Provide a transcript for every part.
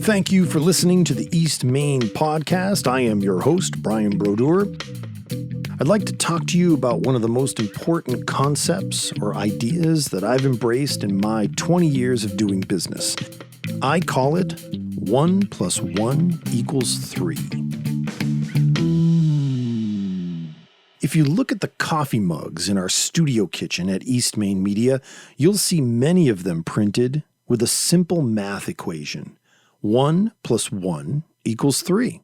Thank you for listening to the East Main podcast. I am your host, Brian Brodeur. I'd like to talk to you about one of the most important concepts or ideas that I've embraced in my 20 years of doing business. I call it 1 + 1 = 3. If you look at the coffee mugs in our studio kitchen at East Main Media, you'll see many of them printed with a simple math equation. 1 + 1 = 3.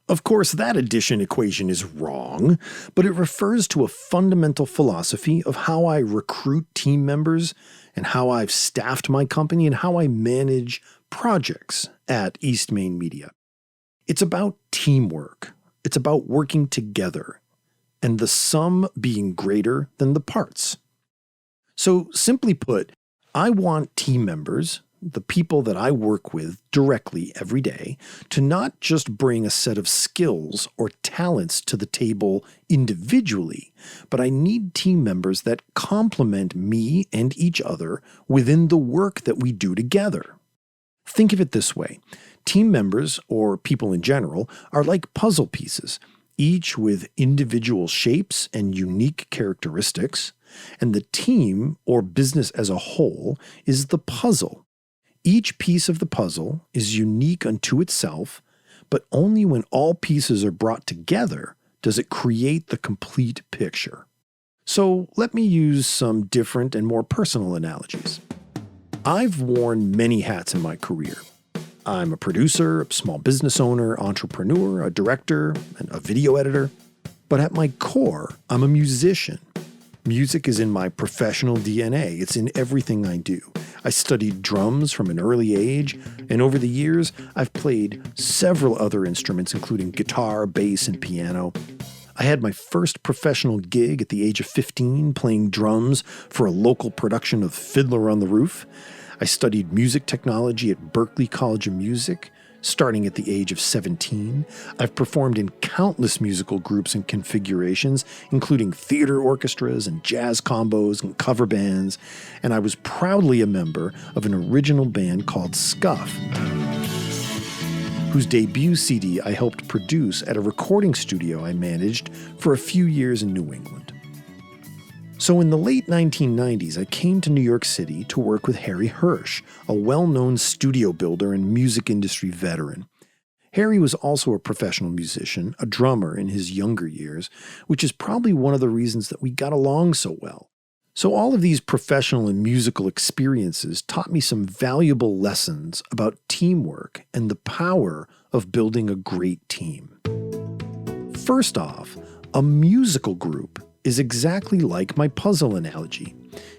Of course, that addition equation is wrong, but it refers to a fundamental philosophy of how I recruit team members and how I've staffed my company and how I manage projects at East Main Media. It's about teamwork. It's about working together and the sum being greater than the parts. So simply put, I want team members, the people that I work with directly every day, to not just bring a set of skills or talents to the table individually, but I need team members that complement me and each other within the work that we do together. Think of it this way. Team members, or people in general, are like puzzle pieces, each with individual shapes and unique characteristics, and the team, or business as a whole, is the puzzle. Each piece of the puzzle is unique unto itself, but only when all pieces are brought together does it create the complete picture. So let me use some different and more personal analogies. I've worn many hats in my career. I'm a producer, a small business owner, entrepreneur, a director, and a video editor. But at my core, I'm a musician. Music is in my professional DNA. It's in everything I do. I studied drums from an early age, and over the years, I've played several other instruments, including guitar, bass, and piano. I had my first professional gig at the age of 15 playing drums for a local production of Fiddler on the Roof. I studied music technology at Berklee College of Music, starting at the age of 17. I've performed in countless musical groups and configurations, including theater orchestras and jazz combos and cover bands, and I was proudly a member of an original band called Scuff, whose debut CD I helped produce at a recording studio I managed for a few years in New England. So in the late 1990s, I came to New York City to work with Harry Hirsch, a well-known studio builder and music industry veteran. Harry was also a professional musician, a drummer in his younger years, which is probably one of the reasons that we got along so well. So all of these professional and musical experiences taught me some valuable lessons about teamwork and the power of building a great team. First off, a musical group is exactly like my puzzle analogy.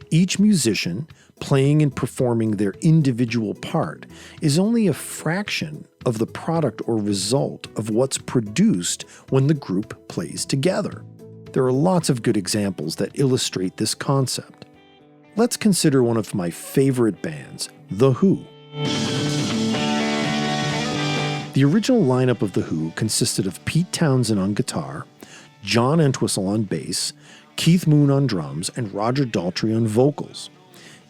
Each musician, playing and performing their individual part, is only a fraction of the product or result of what's produced when the group plays together. There are lots of good examples that illustrate this concept. Let's consider one of my favorite bands, The Who. The original lineup of The Who consisted of Pete Townshend on guitar, John Entwistle on bass, Keith Moon on drums, and Roger Daltrey on vocals.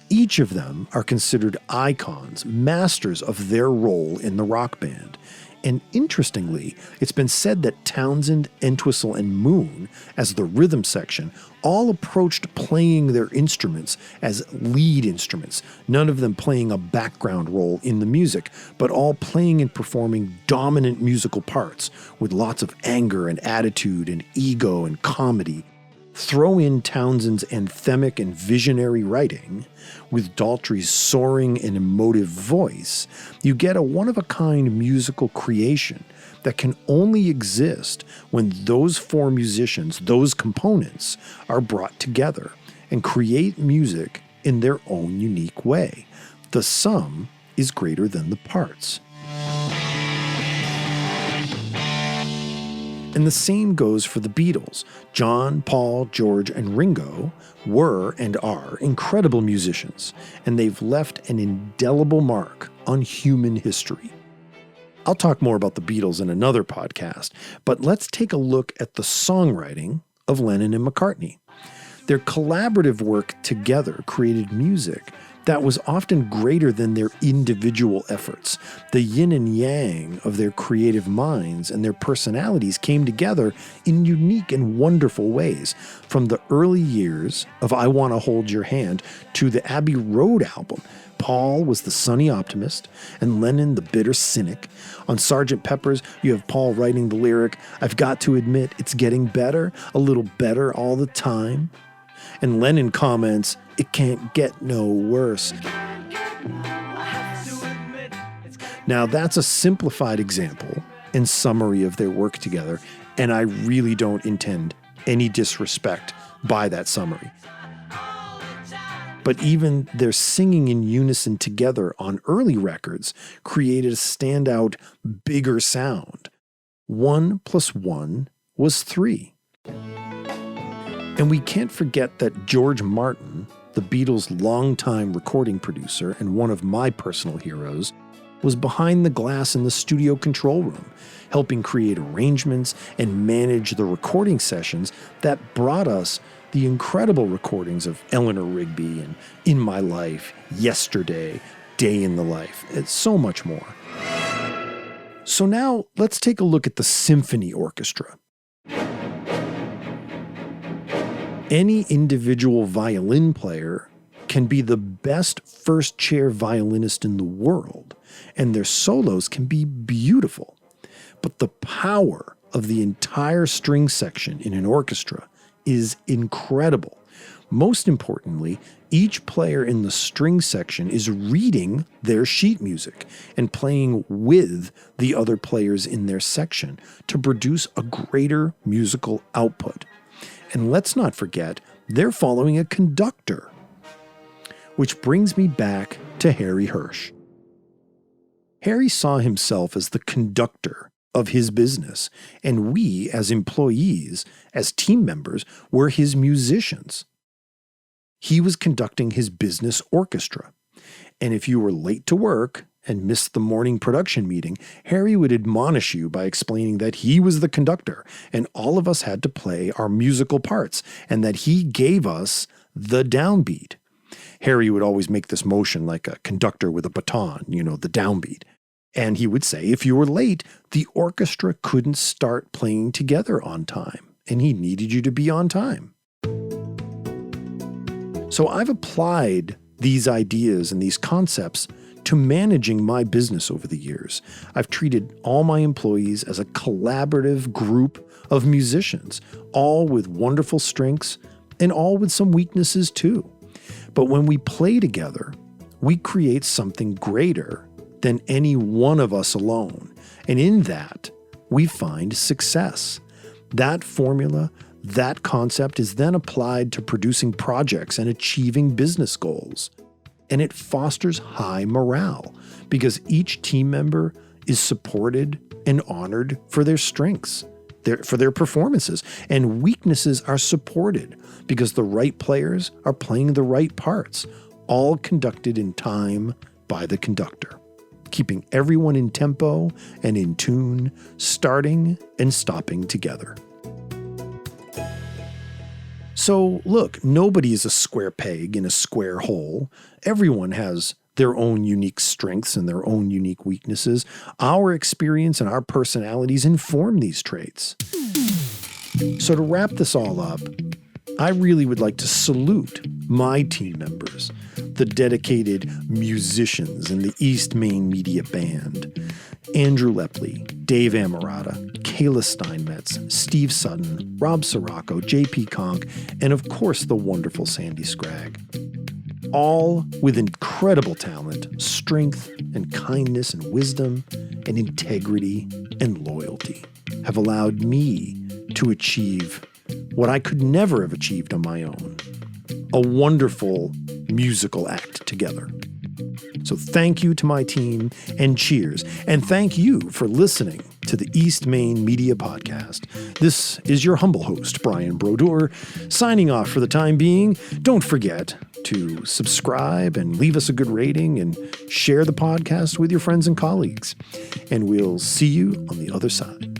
Each of them are considered icons, masters of their role in the rock band. And interestingly, it's been said that Townshend, Entwistle, and Moon, as the rhythm section, all approached playing their instruments as lead instruments, none of them playing a background role in the music, but all playing and performing dominant musical parts with lots of anger and attitude and ego and comedy. Throw in Townshend's anthemic and visionary writing, with Daltrey's soaring and emotive voice, you get a one-of-a-kind musical creation that can only exist when those four musicians, those components, are brought together and create music in their own unique way. The sum is greater than the parts. And the same goes for the Beatles. John, Paul, George, and Ringo were and are incredible musicians, and they've left an indelible mark on human history. I'll talk more about the Beatles in another podcast, but let's take a look at the songwriting of Lennon and McCartney. Their collaborative work together created music that was often greater than their individual efforts. The yin and yang of their creative minds and their personalities came together in unique and wonderful ways. From the early years of I Wanna Hold Your Hand to the Abbey Road album, Paul was the sunny optimist and Lennon the bitter cynic. On Sgt. Pepper's, you have Paul writing the lyric, "I've got to admit it's getting better, a little better all the time." And Lennon comments, "It can't get no worse." Now that's a simplified example and summary of their work together, and I really don't intend any disrespect by that summary. But even their singing in unison together on early records created a standout, bigger sound. 1 + 1 was 3. And we can't forget that George Martin, the Beatles' longtime recording producer and one of my personal heroes, was behind the glass in the studio control room, helping create arrangements and manage the recording sessions that brought us the incredible recordings of Eleanor Rigby and In My Life, Yesterday, Day in the Life, and so much more. So now let's take a look at the symphony orchestra. Any individual violin player can be the best first chair violinist in the world, and their solos can be beautiful. But the power of the entire string section in an orchestra is incredible. Most importantly, each player in the string section is reading their sheet music and playing with the other players in their section to produce a greater musical output. And let's not forget, they're following a conductor. Which brings me back to Harry Hirsch. Harry saw himself as the conductor of his business, and we, as employees, as team members, were his musicians. He was conducting his business orchestra. And if you were late to work and missed the morning production meeting, Harry would admonish you by explaining that he was the conductor and all of us had to play our musical parts and that he gave us the downbeat. Harry would always make this motion like a conductor with a baton, the downbeat. And he would say if you were late, the orchestra couldn't start playing together on time, and he needed you to be on time. So I've applied these ideas and these concepts to managing my business over the years. I've treated all my employees as a collaborative group of musicians, all with wonderful strengths and all with some weaknesses too. But when we play together, we create something greater than any one of us alone. And in that, we find success. That formula, that concept is then applied to producing projects and achieving business goals. And it fosters high morale because each team member is supported and honored for their strengths, for their performances, and weaknesses are supported because the right players are playing the right parts, all conducted in time by the conductor, keeping everyone in tempo and in tune, starting and stopping together. So look, nobody is a square peg in a square hole. Everyone has their own unique strengths and their own unique weaknesses. Our experience and our personalities inform these traits. So to wrap this all up, I really would like to salute my team members, the dedicated musicians in the East Main Media Band, Andrew Lepley, Dave Amarata, Kayla Steinmetz, Steve Sutton, Rob Sirocco, JP Conk, and of course the wonderful Sandy Scragg. All with incredible talent, strength, and kindness and wisdom, and integrity and loyalty have allowed me to achieve what I could never have achieved on my own, a wonderful musical act together. So thank you to my team and cheers. And thank you for listening to the East Main Media Podcast. This is your humble host, Brian Brodeur, signing off for the time being. Don't forget to subscribe and leave us a good rating and share the podcast with your friends and colleagues. And we'll see you on the other side.